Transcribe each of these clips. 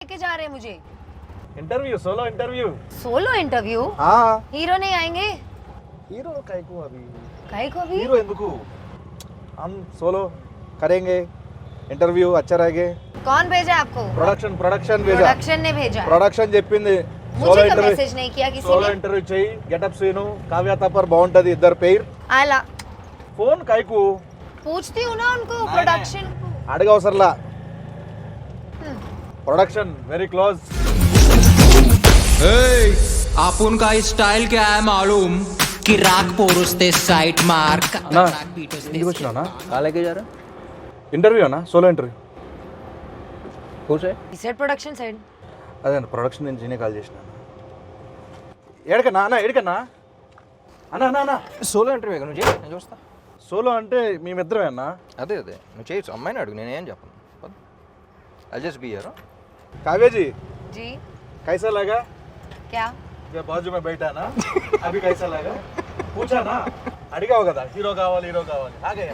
लेके जा रहे हैं मुझे इंटरव्यू सोलो इंटरव्यू हाँ हीरो नहीं आएंगे हीरो काहे को अभी काहे को अभी हीरो ఎందుకు हम सोलो करेंगे इंटरव्यू अच्छा रहेगा कौन भेजा आपको प्रोडक्शन भेजा प्रोडक्शन ने भेजा है। ప్రొడక్షన్ చెప్పింది मुझे तो मैसेज नहीं किया किसी సోలో ने ఇంటర్వ్యూ చేయి గెటప్ సీను కావ్య తపర్ బాగుంటది ఇద్దరు పేర్ आला ఫోన్ కాయకు पूछती हूँ ना उनको प्रोडक्शन అడగవసరలా प्रोडक्शन वेरी क्लोज आपण का स्टाइल क्या है मालूम कि राग पोरुस्ते साइट मार ना ఇంటికి వచ్చినానా कहाँ लेके जा रहा ఇంటర్వ్యూ అన్నా సోలో ఇంటర్వ్యూ खुश है सेट प्रोडक्शन साइड అదే అన్న ప్రొడక్షన్ నుంచి నేనే కాల్ చేసిన ఏడకన్నా అన్న ఏడకన్నా అన్న అన్న అన్న సోలో ఇంటర్వ్యూ నువ్వు చేయి నేను చూస్తా సోలో అంటే మేమిద్దరమే అన్న అదే నువ్వు చేయొచ్చు అమ్మాయిని అడుగు నేనేం చెప్పను I just be here Kavya ji जी कैसा लगा क्या ये बाजू में बैठा ना अभी कैसा लगा पूछा ना अड़गा होगा था हीरो कावाली आ गए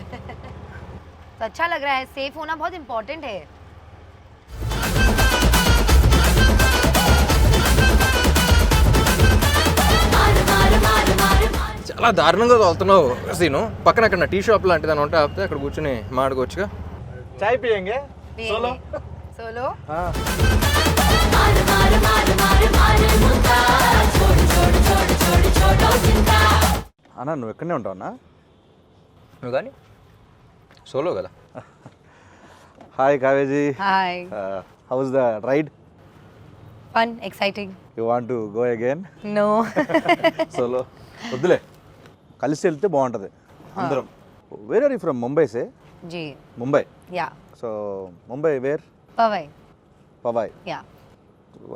तो अच्छा लग रहा है सेफ होना बहुत इम्पोर्टेंट है చాలా దారుణంగా తోలుతున్నావు సీను పక్కన అక్కడ టీ షాప్ లాంటిది అని ఉంటే ఆపితే అక్కడ కూర్చొని మాడుకోవచ్చుగా चाय पियेंगे सोलो सोलो हाँ అన్న నువ్వు ఎక్కడనే ఉంటావు అన్న నువ్వు కానీ సోలో కదా హాయ్ కావేజీ hi how's the ride fun exciting you want to go again no solo వద్దులే కలిసి వెళ్తే బాగుంటుంది అందరం where are you from Mumbai say जी Mumbai yeah so Mumbai where Powai Powai yeah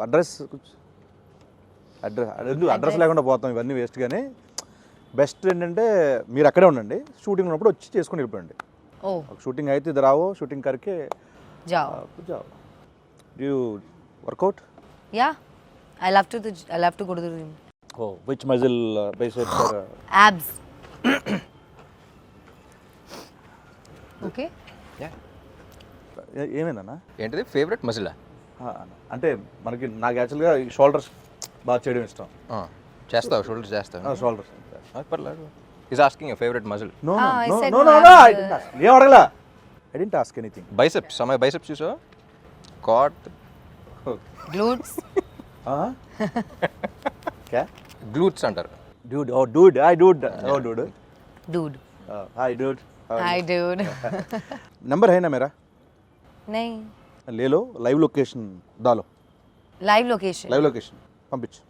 address address లేకుండా పోతాం ఇవన్నీ వేస్ట్ కానీ బెస్ట్ ఏంటంటే మీరు అక్కడే ఉండండి షూటింగ్ ఉన్నప్పుడు వచ్చి చేసుకొని వెళ్ళిపోండి ओ షూటింగ్ అయితే ఇది రావో షూటింగ్ కరికే जाओ जाओ యూ వర్కౌట్ या I love to go to the gym oh which muscle biceps abs okay ఏమైందన్నా ఏంటిది ఫేవరెట్ మజిలా అంటే మనకి నాకు యాక్చువల్గా షోల్డర్స్ బాగా చేయడం ఇష్టం చేస్తావు షోల్డర్స్ చేస్తావు షోల్డర్స్ పర్లేదు is asking your favourite muscle no Ah, I no said no no, no I was, ఏం అడగలా I didn't ask anything biceps సమయ బైసెప్స్ చూసావా కాట్ glutes క్యా గ్లూట్స్ అంటారు dude oh dude hi dude oh dude dude hi dude hi dude number है ना मेरा नहीं ले लो लाइव लोकेशन डालो live location लाइव लोकेशन పంపించు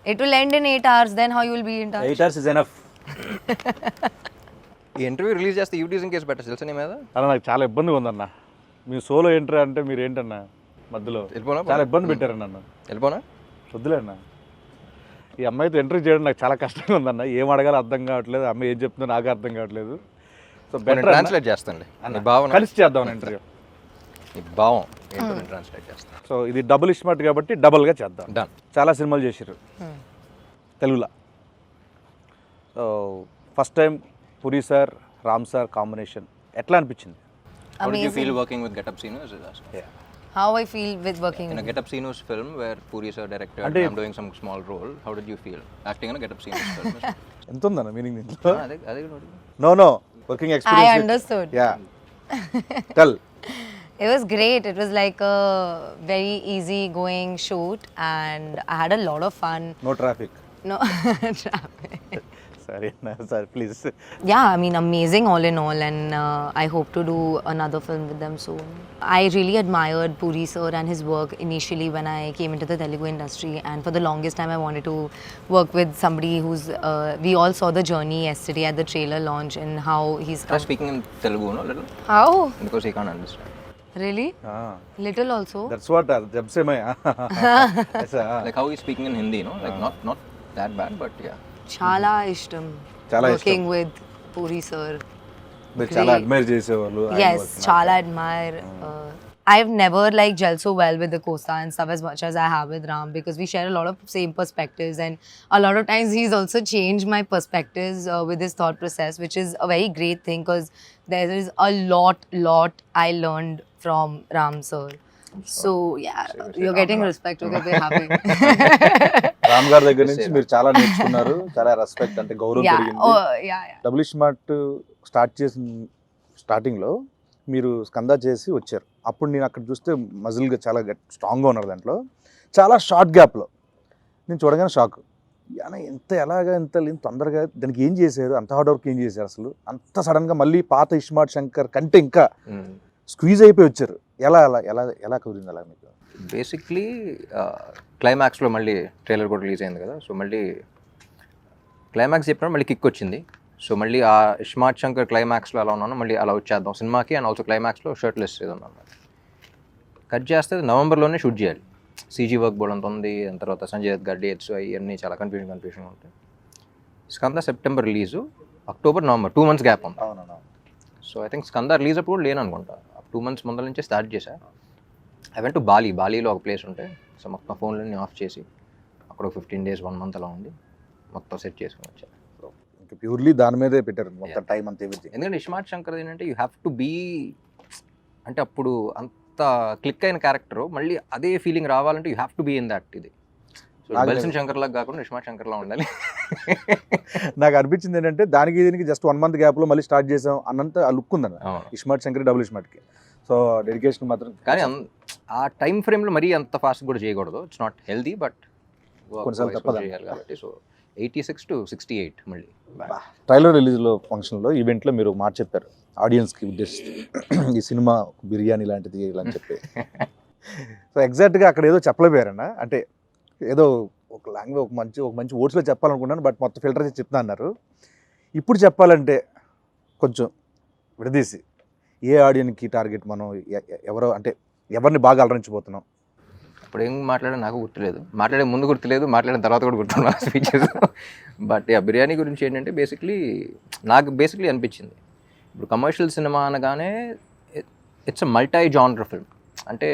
it will end in 8 hours then how you will be in touch 8 hours is enough ఈ interview release చేస్తే యూటీజన్ case పెట్టచ్చు తెలుసా నీ మీద అలా నాకు చాలా ఇబ్బందిగా ఉందన్న మీ సోలో ఎంట్రీ అంటే మీరు ఏంటన్నా మధ్యలో వెళ్ళిపోనా? చాలా ఇబ్బంది పెట్టారు నన్ను వెళ్ళిపోనా వద్దులే అన్న ఈ అమ్మాయితో ఎంట్రీ చేయడం నాకు చాలా కష్టంగా ఉందన్న ఏం అడగాలో అర్థం కావట్లేదు అమ్మాయి ఏం చెప్తుందో నాకు అర్థం కావట్లేదు సో నేను బెటర్ ట్రాన్స్లేట్ చేస్తానులే నీ భావన కలిసి చేద్దాం ఇంటర్వ్యూ నీ భావం ఏంటో నేను ట్రాన్స్లేట్ చేస్తాను సో ఇది డబుల్ ఇస్మార్ట్ కాబట్టి డబుల్గా చేద్దాం డన్ చాలా సినిమాలు చేశారు తెలుగులో సో ఫస్ట్ టైం పురి సార్ రామ్ సార్ కాంబినేషన్ ఎట్లా అనిపించింది How did you Amazing. feel working with Get Up Sinus? how I feel with working In a Get Up Sinus film where Puri sir directed and I'm doing some small role, how did you feel acting in a Get Up Sinus film? ఎంత ఉందన్న meaning దీంట్లో అదే no working I experience understood yeah tell it was great it was like a very easy going shoot and I had a lot of fun no traffic no traffic సరే sir please yeah I mean amazing all in all and I hope to do another film with them soon I really admired Puri sir and his work initially when I came into the Telugu industry and for the longest time I wanted to work with somebody who's we all saw the journey yesterday at the trailer launch and how he's Try speaking in Telugu, no, little, how because he can't understand. really little also that's what జబ్ సే మై Like how he's speaking in Hindi, no, like not that bad, but yeah. chala ishtam Chala working with Puri sir మీరు చాలా admire చేసేవాళ్ళు yes chala admire I've never like gelled so well with the Costa and stuff as much as I have with Ram because we share a lot of same perspectives and a lot of times he's also changed my perspectives with his thought process which is a very great thing because there is a lot I learned from Ram sir. So yeah, you're getting respect. Okay, we're happy. Ram గారి దగ్గర నుంచి మీరు చాలా నేర్చుకున్నారు, చాలా respect అంటే గౌరవం yeah. పెరిగింది. Oh yeah, yeah. Double smart start చేసిన స్టార్టింగ్లో మీరు స్కంద చేసి వచ్చారు. అప్పుడు నేను అక్కడ చూస్తే మజిల్గా చాలా స్ట్రాంగ్గా ఉన్నారు. దాంట్లో చాలా షార్ట్ గ్యాప్లో నేను చూడగానే షాక్. ఎలాగా ఎంత తొందరగా దానికి ఏం చేశారు, అంత హార్డ్ వర్క్ ఏం చేశారు, అసలు అంత సడన్గా మళ్ళీ పాత ఇస్మార్ట్ శంకర్ కంటే ఇంకా స్క్వీజ్ అయిపోయి వచ్చారు. ఎలా ఎలా ఎలా ఎలా కుదిరింది అలా మీకు? బేసిక్లీ క్లైమాక్స్లో మళ్ళీ ట్రైలర్ కూడా రిలీజ్ అయింది కదా, సో మళ్ళీ క్లైమాక్స్ చెప్పినప్పుడు మళ్ళీ కిక్ వచ్చింది. సో మళ్ళీ ఆ ఇస్మార్ట్ శంకర్ క్లైమాక్స్లో ఎలా ఉన్నానో మళ్ళీ అలా వచ్చేద్దాం సినిమాకి. అండ్ ఆల్సో క్లైమాక్స్లో షర్ట్లెస్ ఉన్నాను. కట్ చేస్తే నవంబర్లోనే షూట్ చేయాలి. సీజీ వర్క్ బోర్డ్ అంత ఉంది. దాని తర్వాత సంజయ్ దత్ గారి డేట్స్ అవన్నీ చాలా కన్ఫ్యూషన్ ఉంటాయి. Skanda September release, October November 2 months gap ఉంది. అవునన్నా. So I think Skanda release అప్పుడు కూడా లేను అనుకుంటా. 2 months ముందర నుంచే స్టార్ట్ చేశా. ఐ వెంట్ టు బాలీలో ఒక ప్లేస్ ఉంటే, సో మొత్తం ఫోన్లన్నీ ఆఫ్ చేసి అక్కడ 15 days 1 month అలా ఉండి మొత్తం సెట్ చేసుకుని వచ్చాను. ఇంకా ప్యూర్లీ దాని మీదే పెట్టారు మొత్తం టైం అంతా ఎవ్రీథింగ్. ఎందుకంటే ఇస్మార్ట్ శంకర్ ఏంటంటే యూ హ్యావ్ టు బీ, అంటే అప్పుడు అంత క్లిక్ అయిన క్యారెక్టర్ మళ్ళీ అదే ఫీలింగ్ రావాలంటే you have to be in that. ఇది సో బల్సిన్ శంకర్ లాగా కాకుండా ఇస్మార్ట్ శంకర్ లా ఉండాలి. నాకు అనిపించింది ఏంటంటే దీనికి జస్ట్ 1 month గ్యాప్లో మళ్ళీ స్టార్ట్ చేసాం అన్నంత ఆ లుక్ ఉందన్న ఇస్మార్ట్ శంకర్ డబుల్ ఇస్మార్ట్కి. సో డెడికేషన్ మాత్రం. కానీ ఆ టైం ఫ్రేమ్లో మరీ అంత ఫాస్ట్ కూడా చేయకూడదు. ఇట్స్ నాట్ హెల్దీ, బట్ కొన్నిసార్లు తప్పదు చేయాలి కాబట్టి. సో 86 to 68 మళ్ళీ ట్రైలర్ రిలీజ్లో ఫంక్షన్లో ఈవెంట్లో మీరు మాట చెప్పారు ఆడియన్స్కి ఉద్దేశిస్తూ, ఈ సినిమా బిర్యానీ లాంటిది ఇలా అని చెప్పి. సో ఎగ్జాక్ట్గా అక్కడ ఏదో చెప్పలేపోయారన్న, అంటే ఏదో ఒక లాంగ్వేజ్ ఒక మంచి వర్డ్స్లో చెప్పాలనుకున్నాను, బట్ మొత్తం ఫిల్టర్ చేసి చెప్తున్నా అన్నారు. ఇప్పుడు చెప్పాలంటే కొంచెం విడదీసి ఏ ఆడియన్కి టార్గెట్, మనం ఎవరో అంటే ఎవరిని బాగా అలరించిపోతున్నాం? ఇప్పుడు ఏం మాట్లాడా నాకు గుర్తులేదు, మాట్లాడే ముందు గుర్తులేదు, మాట్లాడిన తర్వాత కూడా గుర్తున్నా స్పీచెస్. బట్ ఆ బిర్యానీ గురించి ఏంటంటే నాకు అనిపించింది, ఇప్పుడు కమర్షియల్ సినిమా అనగానే it's a multi genre film. అంటే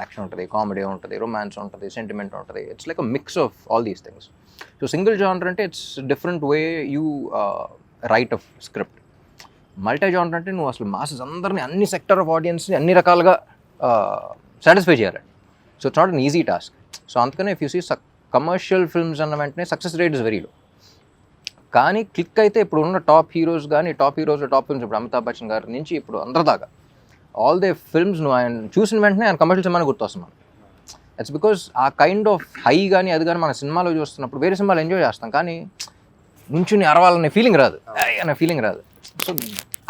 యాక్షన్ ఉంటుంది, కామెడీ ఉంటుంది, రొమాన్స్ ఉంటుంది, సెంటిమెంట్ ఉంటుంది. It's like a mix of all these things. So single genre అంటే it's different way you write of script. Multi genre అంటే నువ్వు అసలు మాసెస్ అందరినీ, అన్ని సెక్టర్ ఆఫ్ ఆడియన్స్ని అన్ని రకాలుగా సాటిస్ఫై చేయాలి. So it's not an easy task. So అందుకనే if you see commercial films అన్న వెంటనే success rate is very low. కానీ క్లిక్ అయితే ఇప్పుడు ఉన్న టాప్ హీరోస్ టాప్ ఫిల్మ్స్, ఇప్పుడు అమితాబ్ బచ్చన్ గారి నుంచి ఇప్పుడు అందరి దాకా ఆల్ దే ఫిల్మ్స్ నువ్వు ఆయన చూసిన వెంటనే ఆయన కమర్షియల్ సినిమాని గుర్తొస్తున్నాను. ఇట్స్ బికాస్ ఆ కైండ్ ఆఫ్ హై కానీ అది కానీ మన సినిమాలో చూస్తున్నప్పుడు వేరే సినిమాలు ఎంజాయ్ చేస్తాం, కానీ నుంచుని అరవాలనే ఫీలింగ్ రాదు, అనే ఫీలింగ్ రాదు. సో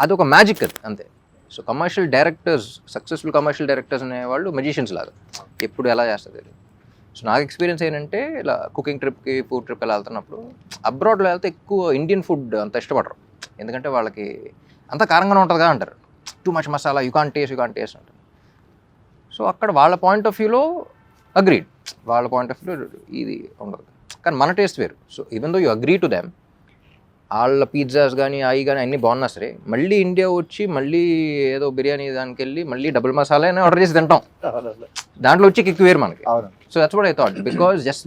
అదొక మ్యాజిక్ అది అంతే. So commercial directors, successful commercial directors అనేవాళ్ళు మెజిషియన్స్ లాగా, ఎప్పుడు ఎలా చేస్తుంది. సో నాకు ఎక్స్పీరియన్స్ ఏంటంటే ఇలా కుకింగ్ ట్రిప్కి, ఫుడ్ ట్రిప్ ఎలా వెళ్తున్నప్పుడు, అబ్రాడ్లో వెళ్తే ఎక్కువ ఇండియన్ ఫుడ్ అంత ఇష్టపడరు, ఎందుకంటే వాళ్ళకి అంత కారంగానే ఉంటుంది కదా అంటారు, too much masala, you can't taste అంటారు. సో అక్కడ వాళ్ళ పాయింట్ ఆఫ్ వ్యూలో అగ్రీడ్, వాళ్ళ పాయింట్ ఆఫ్ వ్యూలో ఇది ఉండదు, కానీ మన టేస్ట్ వేరు. So even though you agree to them, వాళ్ళ పిజ్జాస్ కానీ అవి కానీ అన్నీ బాగున్నా సరే, మళ్ళీ ఇండియా వచ్చి మళ్ళీ ఏదో బిర్యానీ దానికి వెళ్ళి మళ్ళీ డబుల్ మసాలా అని ఆర్డర్ చేసి తింటాం, దాంట్లో వచ్చి కిక్ వేరు మనకి. So that's what I thought,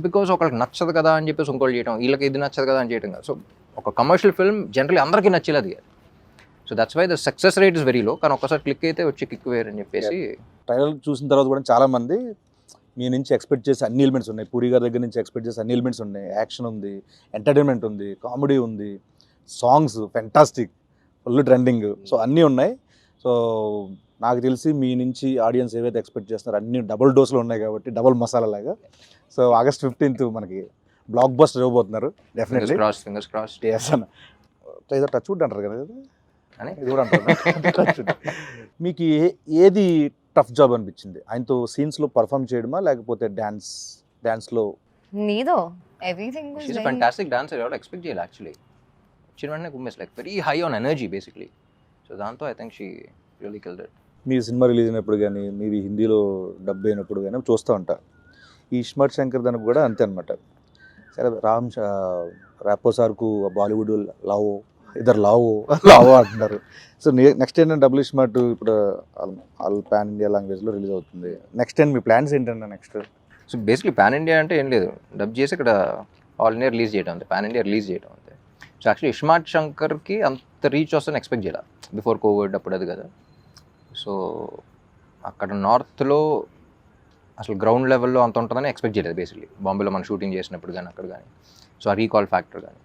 because ఒకరికి నచ్చదు కదా అని చెప్పేసి ఇంకోటి చేయడం, వీళ్ళకి ఇది నచ్చదు కదా అని చేయడం కాదు. సో ఒక కమర్షియల్ ఫిల్మ్ జనరల్లీ అందరికీ నచ్చేది అది. So that's why the success rate is very low, కానీ ఒకసారి క్లిక్ అయితే వచ్చి కిక్ వేరు అని చెప్పేసి. ట్రైలర్ చూసిన తర్వాత కూడా చాలామంది మీ నుంచి ఎక్స్పెక్ట్ చేసే అన్ని ఎలిమెంట్స్ ఉన్నాయి, పూరి గారి దగ్గర నుంచి ఎక్స్పెక్ట్ చేసే అన్ని ఎలిమెంట్స్ ఉన్నాయి, యాక్షన్ ఉంది, ఎంటర్టైన్మెంట్ ఉంది, కామెడీ ఉంది, songs fantastic, full trending, so అన్నీ ఉన్నాయి. సో నాకు తెలిసి మీ నుంచి ఆడియన్స్ ఏవైతే ఎక్స్పెక్ట్ చేస్తున్నారో అన్ని డబుల్ డోస్లో ఉన్నాయి కాబట్టి డబుల్ మసాలా లాగా. సో August 15th మనకి బ్లాక్ బస్టర్ ఇవ్వబోతున్నారు డెఫినెట్లీ. ఫింగర్స్ క్రాస్ చేస్తాను. ఏదో టచ్ వుడ్ అంటారు కదా అని, ఇది కూడా అంటారు. మీకు ఏది టఫ్ జాబ్ అనిపించింది? ఆయనతో సీన్స్లో పర్ఫామ్ చేయడమా, లేకపోతే డాన్స్లో? Neither. Everything was She's a very... fantastic dancer. I don't expect jail actually. She was like very high on energy basically. So దాంతో I think she really killed it. Me cinema release అయినప్పుడు కానీ, మీవి హిందీలో dub అయినప్పుడు కానీ చూస్తూ ఉంటా. ఈ ఇస్మార్ట్ శంకర్ దానికి కూడా అంతే అనమాట. సరే ర్యాపో సార్కు బాలీవుడ్ ఇద్దరు లావో అంటున్నారు. సో నెక్స్ట్ ఏంటంటే డబుల్ ఇస్మార్ట్ ఇప్పుడు ఆల్ పాన్ ఇండియా లాంగ్వేజ్లో రిలీజ్ అవుతుంది. నెక్స్ట్ టైం మీ ప్లాన్స్ ఏంటంటే next? So basically pan India అంటే ఏం లేదు, డబ్ చేసి ఇక్కడ ఆల్ ఇండియా రిలీజ్ చేయడం అంతే, పాన్ ఇండియా రిలీజ్ చేయడం అంతే. సో యాక్చువల్లీ ఇస్మార్ట్ శంకర్కి అంత రీచ్ వస్తుందని ఎక్స్పెక్ట్ చేయాలి బిఫోర్ కోవిడ్ అప్పుడు, అది కదా. సో అక్కడ నార్త్లో అసలు గ్రౌండ్ లెవెల్లో అంత ఉంటుందని ఎక్స్పెక్ట్ చేయలేదు బేసిక్లీ. బాంబేలో మనం షూటింగ్ చేసినప్పుడు కానీ అక్కడ కానీ. సో ఆ రీకాల్ ఫ్యాక్టర్ కానీ.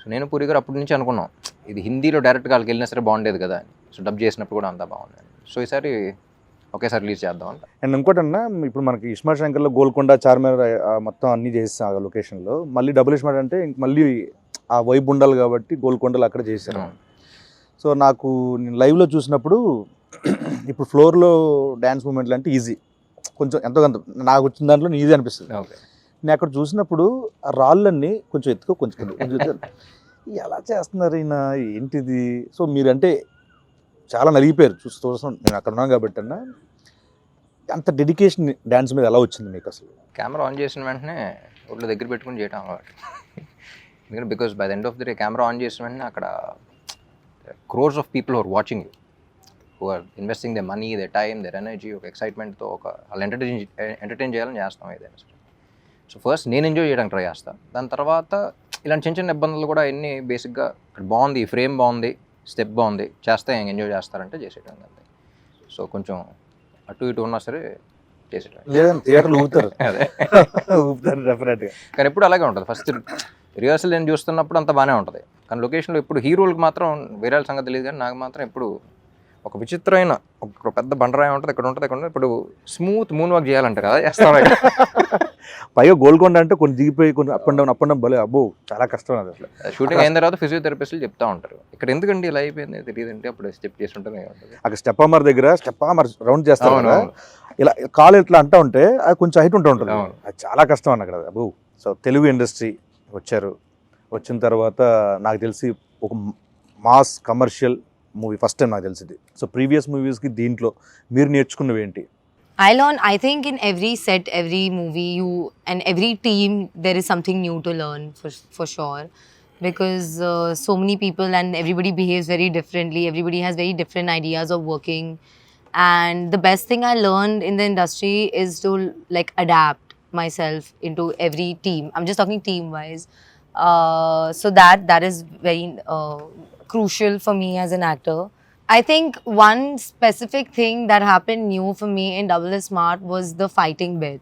సో నేను పూరి గారు అప్పటి నుంచి అనుకున్నాం ఇది హిందీలో డైరెక్ట్గా వాళ్ళకి వెళ్ళినా సరే బాగుండేది కదా అని. సో డబ్ చేసినప్పుడు కూడా అంతా బాగుంది. సో ఈసారి ఒకేసారి రిలీజ్ చేద్దాం అంట. అండ్ ఇంకోటన్నా ఇప్పుడు మనకి ఇస్మార్ట్ శంకర్లో గోల్కొండ, చార్మినార్ మొత్తం అన్నీ చేస్తాం ఆ లొకేషన్లో. మళ్ళీ డబుల్ ఇస్మార్ట్ అంటే ఇంక మళ్ళీ ఆ వైబ్ ఉండాలి కాబట్టి గోల్కొండలో అక్కడ చేశారు. సో నాకు నేను లైవ్లో చూసినప్పుడు ఇప్పుడు ఫ్లోర్లో డ్యాన్స్ మూమెంట్లు అంటే ఈజీ, కొంచెం ఎంతో కొంత నాకు వచ్చిన దాంట్లో ఈజీ అనిపిస్తుంది. ఓకే. నేను అక్కడ చూసినప్పుడు ఆ రాళ్ళన్నీ కొంచెం ఎత్తుకో కొంచెం ఎలా చేస్తున్నారు ఈయన ఏంటిది. సో మీరంటే చాలా నలిగిపోయారు చూస్తాం, నేను అక్కడ ఉన్నాను కాబట్టి అన్న. అంత డెడికేషన్ డ్యాన్స్ మీద ఎలా వచ్చింది మీకు అసలు? కెమెరా ఆన్ చేసిన వెంటనే ఒళ్ళు దగ్గర పెట్టుకుని చేయటం అలవాటు. ఎందుకంటే because by the end of the day camera on చేసిన వెంటనే అక్కడ crores of people are watching you, who are investing their money, their time, their energy, ఒక ఎక్సైట్మెంట్తో వాళ్ళు ఎంటర్టైన్ చేయాలని చేస్తాం ఏదైనా సరే. సో ఫస్ట్ నేను ఎంజాయ్ చేయడానికి ట్రై చేస్తాను. దాని తర్వాత ఇలాంటి చిన్న చిన్న ఇబ్బందులు కూడా ఎన్ని బేసిక్గా ఇక్కడ బాగుంది, ఫ్రేమ్ బాగుంది, స్టెప్ బాగుంది, చేస్తే ఎంజాయ్ చేస్తారంటే చేసేయడం అంతే. సో కొంచెం అటు ఇటు ఉన్నా సరే చేసేయడం. లేదంటే థియేటర్లు ఊపుతారు. అదే ఊపుతారు డెఫినెట్గా. కానీ ఎప్పుడు అలాగే ఉంటుంది. ఫస్ట్ రిహర్సల్ నేను చూస్తున్నప్పుడు అంతా బాగానే ఉంటుంది, కానీ లొకేషన్లో ఇప్పుడు హీరోలకు మాత్రం వేరే సంగతి తెలియదు. కానీ నాకు మాత్రం ఎప్పుడు ఒక విచిత్రమైన ఒక పెద్ద బండరాయి ఉంటుంది, ఇక్కడ ఉంటుంది, ఇక్కడ ఉంటుంది. ఇప్పుడు స్మూత్ మూన్ వాక్ చేయాలంటే కదా చేస్తాం. పైగా గోల్కొండ అంటే కొన్ని దిగిపోయి కొన్ని అప్ అండ్ డౌన్ భలే అబ్బో చాలా కష్టం అది అసలు. షూటింగ్ అయిన తర్వాత ఫిజియోథెరపిస్టులు చెప్తా ఉంటారు ఇక్కడ ఎందుకండి ఇలా అయిపోయింది తెలియదంటే అప్పుడు స్టెప్ చేస్తుంటేనే ఉంటుంది. అక్కడ స్టెప్ దగ్గర రౌండ్ చేస్తారు కదా, ఇలా కాలు ఇట్లా అంటా ఉంటే అది కొంచెం హైట్ ఉంటుంది, అది చాలా కష్టం అన్న అక్కడ అబ్బో. సో తెలుగు ఇండస్ట్రీ వచ్చారు, వచ్చిన తర్వాత నాకు తెలిసి ఒక mass commercial movie first time నాకు తెలిసింది. సో ప్రీవియస్ మూవీస్కి దీంట్లో మీరు నేర్చుకున్నవి ఏంటి? I learn, I think in every set, every movie, and every team, there is something new to learn for sure. Because so many people and everybody behaves very differently. Everybody has very different ideas of working. And the best thing I learned in the industry is to like adapt myself into every team. I'm just talking team wise. So that is very crucial for me as an actor. I think one specific thing that happened new for me in Double is Smart was the fighting bit.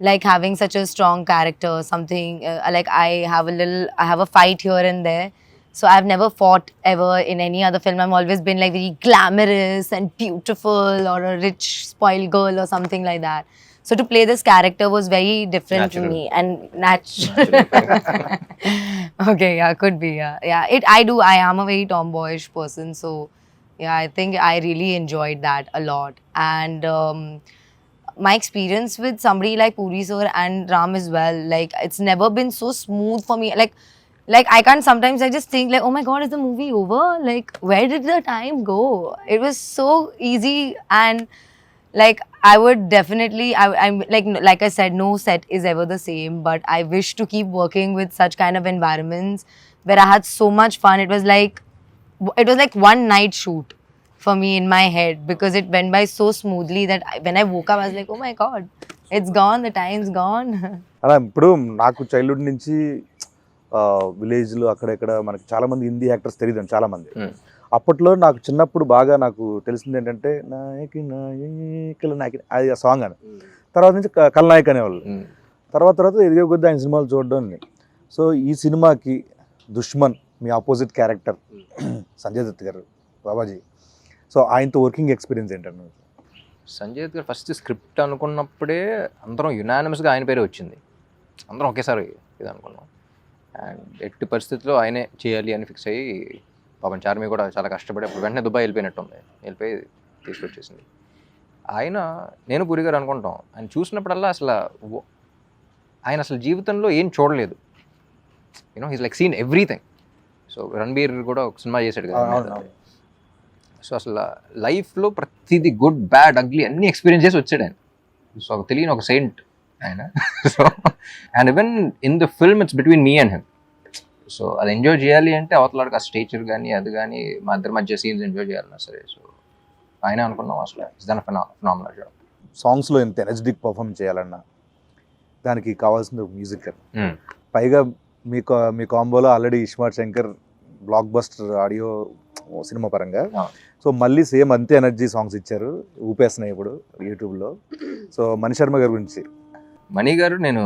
Like having such a strong character, something like I have a fight here and there. So I've never fought ever in any other film. I've always been like very glamorous and beautiful or a rich spoiled girl or something like that. So to play this character was very different to me and natural. Okay, yeah, could be, yeah. I am a very tomboyish person, so yeah, I think I really enjoyed that a lot. And my experience with somebody like Puri sir and Ram as well, like it's never been so smooth for me. Like I can't, sometimes I just think like, oh my god, is the movie over? Like where did the time go? It was so easy. And like I would definitely, I'm like I said, no set is ever the same, but I wish to keep working with such kind of environments where I had so much fun. It was like one night shoot for me in my head because it went by so smoothly that when I woke up I was like, oh my god, it's gone, the time's gone. అలా ఇప్పుడు నాకు childhood నుంచి విలేజ్లో అక్కడెక్కడ మనకి చాలా మంది Hindi actors తెలియదు చాలా మంది. అప్పట్లో నాకు చిన్నప్పుడు బాగా నాకు తెలిసింది ఏంటంటే నాయకి నాయకుల నాయకి అది ఆ సాంగ్ అని, తర్వాత నుంచి కల్నాయక్ అనేవాళ్ళు. తర్వాత ఎదిగే కొద్ది ఆయన సినిమాలు చూడడం. సో ఈ సినిమాకి దుష్మన్ మీ ఆపోజిట్ క్యారెక్టర్ సంజయ్ దత్ గారు బాబాజీ, సో ఆయనతో వర్కింగ్ ఎక్స్పీరియన్స్ ఏంటంటే? సంజయ్ దత్ గారు ఫస్ట్ స్క్రిప్ట్ అనుకున్నప్పుడే అందరం యునానిమస్గా ఆయన పేరే వచ్చింది. అందరం ఒకేసారి ఇది అనుకున్నాం. అండ్ ఎట్టి పరిస్థితుల్లో ఆయనే చేయాలి అని ఫిక్స్ అయ్యి పాపం చార్మి కూడా చాలా కష్టపడి అప్పుడు వెంటనే దుబాయ్ వెళ్ళిపోయి తీసుకొచ్చేసింది. నేను పూరి గారు అనుకుంటాం, ఆయన చూసినప్పుడల్లా ఆయన అసలు జీవితంలో ఏం చూడలేదు. He's like seen everything. So Ranbir కూడా ఒక సినిమా చేశాడు కదా. సో అసలు లైఫ్లో ప్రతిదీ గుడ్ బ్యాడ్ అగ్లీ అన్ని ఎక్స్పీరియన్స్ చేసి వచ్చాడు ఆయన. సో తెలియని ఒక సెయింట్ ఆయన. So and even in the film it's between me and him. So అది ఎంజాయ్ చేయాలి అంటే అవతలాడికి ఆ స్టేచర్ కానీ అది కానీ మా ఇద్దరి మధ్య సీన్స్ ఎంజాయ్ చేయాలన్నా సరే. సో ఆయన అనుకున్నాం అసలు ఇట్స్ దన్ ఫినామినల్ జాబ్. సాంగ్స్లో ఎంత ఎనర్జెటిక్ పర్ఫార్మ్ చేయాలన్నా దానికి కావాల్సిన మ్యూజిక్. పైగా మీ కాంబోలో already iSmart Shankar blockbuster audio cinema పరంగా. ఆ. సో మళ్ళీ సేమ్ అంతే ఎనర్జీ సాంగ్స్ ఇచ్చారు, ఊపేస్తున్నాయి ఇప్పుడు యూట్యూబ్లో. సో మణి శర్మ గారి గురించి. మణి గారు నేను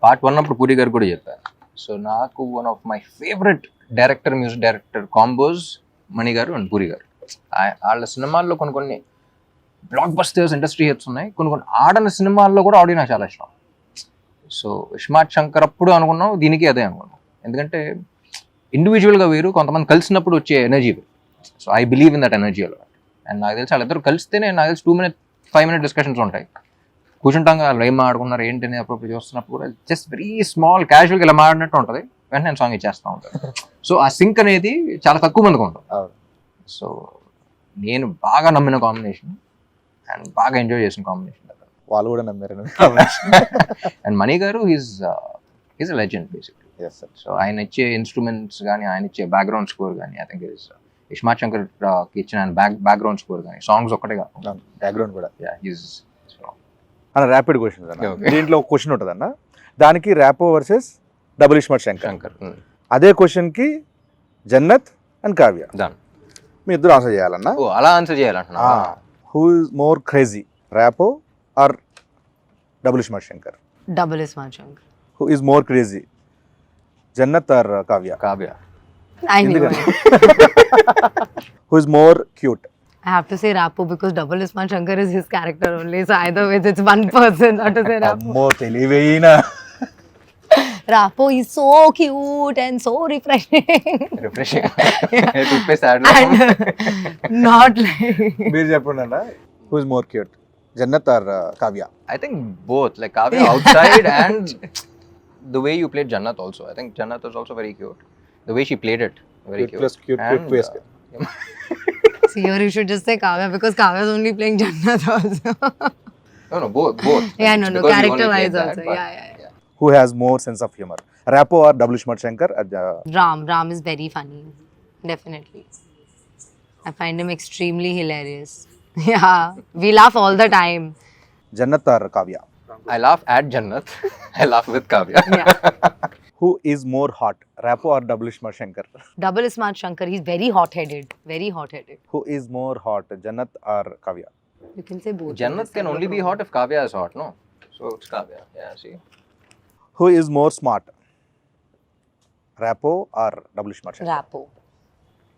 పార్ట్ 1 అప్పుడు పూరి గారు కూడా చెప్పాను. సో నాకు one of my favourite director, music director combos Mani garu and puri గారు. వాళ్ళ సినిమాల్లో కొన్ని బ్లాక్ బస్టర్స్, ఇండస్ట్రీ హిట్స్ ఉన్నాయి. కొన్ని ఆడని సినిమాల్లో కూడా ఆడియో నాకు చాలా ఇష్టం. సో ఇస్మార్ట్ శంకర్ అప్పుడు అనుకున్నాం, దీనికి అదే అనుకున్నాం. ఎందుకంటే ఇండివిజువల్గా వేరు, కొంతమంది కలిసినప్పుడు వచ్చే ఎనర్జీ వేరు. So I believe in that energy అలా. అండ్ నాకు తెలిసి వాళ్ళిద్దరు కలిస్తేనే నాకు తెలిసి 2-5 డిస్కషన్స్ ఉంటాయి. కూర్చుంటాం కదా, వాళ్ళు ఏం ఆడుకున్నారు ఏంటి అని అప్పుడు చూస్తున్నప్పుడు కూడా జస్ట్ వెరీ స్మాల్ క్యాజువల్గా ఇలా మాడినట్టు ఉంటుంది. వెంటనే నేను సాంగ్ ఇచ్చేస్తూ ఉంటాను. సో ఆ సింక్ అనేది చాలా తక్కువ మందికి ఉంటుంది. సో నేను బాగా నమ్మిన కాంబినేషన్ అండ్ బాగా ఎంజాయ్ చేసిన కాంబినేషన్. వాళ్ళు కూడా నమ్మారు. అండ్ మణి గారు ఈజ్ లెజెండ్ బేసిక్లీ. సో ఆయన ఇచ్చే ఇన్స్ట్రుమెంట్స్ కానీ, ఆయన ఇచ్చే బ్యాక్గ్రౌండ్ స్కోర్ కానీ, I think is iSmart Shankar కి ఇచ్చిన ఆయన బ్యాక్గ్రౌండ్ స్కోర్ కానీ, సాంగ్స్ ఒక్కటే బ్యాక్గ్రౌండ్ కూడా. ఈజ్ అన్న ర్యాపిడ్ క్వశ్చన్ అన్న. దీంట్లో ఒక క్వశ్చన్ ఉంటుంది అన్న, దానికి ర్యాపో వర్సెస్ డబుల్ ఇస్మార్ట్ శంకర్. అదే క్వశ్చన్కి జన్నత్ అండ్ కావ్య, మీ ఇద్దరు ఆన్సర్ చేయాలన్నా. ఓ అలా ఆన్సర్ చేయాలంటున్నా. Who is more crazy, Rapo or Double iSmart Shankar? Double Ismail Shankar. Who is more crazy, Jannat or Kavya? Kavya. I knew it. Who is more cute? I have to say Rapo because Double Ismail Shankar is his character only. So either way, it's one person. Not to say Rapo. అమ్మో తెలివైనా. Rapo is so cute and so refreshing. Refreshing. And not like. మీరు చెప్పండి అన్న, who is more cute, Jannat or Kavya? I think both, like Kavya outside and the way you played Jannat also. I think Jannat was also very cute. The way she played it, very Cute plus cute, cute And, plus See, here you should just say Kavya because Kavya is only playing Jannat also. no, both. Yeah, no, Because you character only wise played that, also. but- Yeah. Who has more sense of humor, Rapo or double Ismaart Shankar? Ram is very funny. Definitely. I find him extremely hilarious. Yeah. We laugh all the time. Jannat or Kavya? I laugh at Jannat. I laugh with Kavya. Yeah. Who is more hot, Rapo or double Ismaart Shankar? Double Ismail Shankar, he's very hot-headed. Very hot-headed. Who is more hot, Jannat or Kavya? You can say both. Jannat can only be hot if Kavya is hot, no? So it's Kavya. Yeah, see. Who is more smart, Rapo or double Ismaart Shankar? Rapo.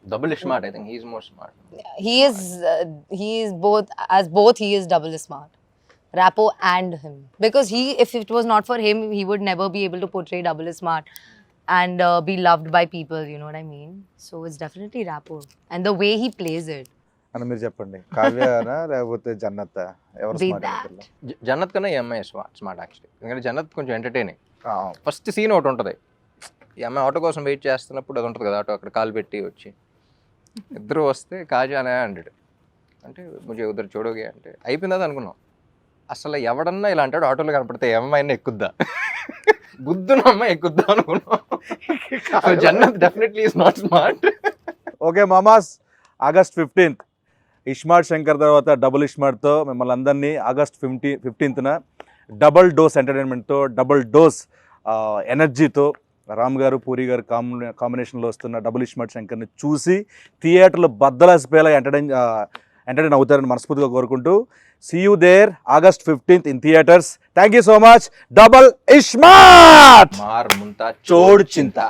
Double smart. I think he's more smart. He is both. As both, he is double smart. Rapo and him, because if it was not for him, he would never be able to portray double smart and be loved by people. You know what I mean? So it's definitely Rapo and the way he plays it. అని మీరు చెప్పండి, కావ్యనా లేకపోతే జన్నత్? ఎవరు Be smart that. అనుకుంటున్నారు? జన్నత్ కన్నా ఈ అమ్మాయి smart actually. ఎందుకంటే జన్నత్ కొంచెం ఎంటర్టైనింగ్. ఫస్ట్ సీన్ ఒకటి ఉంటుంది, ఈ అమ్మాయి ఆటో కోసం వెయిట్ చేస్తున్నప్పుడు అది ఉంటుంది కదా, ఆటో అక్కడ కాలు పెట్టి వచ్చి ఇద్దరు వస్తే కాజానే అంటాడు, అంటే ముझे ఉదర్ చూడోగే అంటే అయిపోయిందా అనుకున్నాం. అసలు ఎవడన్నా ఇలా అంటాడు, ఆటోలో కనపడితే ఏ అమ్మాయినా ఎక్కుద్దా, బుద్ధున్న అమ్మాయి ఎక్కుద్దా అనుకున్నాం. So Jannat definitely is not smart. Okay మామాస్, ఆగస్ట్ 15th ఇస్మార్ట్ శంకర్ తర్వాత డబుల్ ఇస్మార్ట్తో మిమ్మల్ని అందరినీ ఆగస్ట్ 15th డబుల్ డోస్ ఎంటర్టైన్మెంట్తో, డబుల్ డోస్ ఎనర్జీతో రామ్ గారు పూరి గారు కాంబినేషన్లో వస్తున్న డబుల్ ఇస్మార్ట్ శంకర్ని చూసి థియేటర్లో బద్దలాసిపోయేలా ఎంటర్టైన్ అవుతారని మనస్ఫూర్తిగా కోరుకుంటూ, see you there August 15th in theaters. Thank you so much. Double Ismaart. మార్ ముంతా చోడ్ చింతా.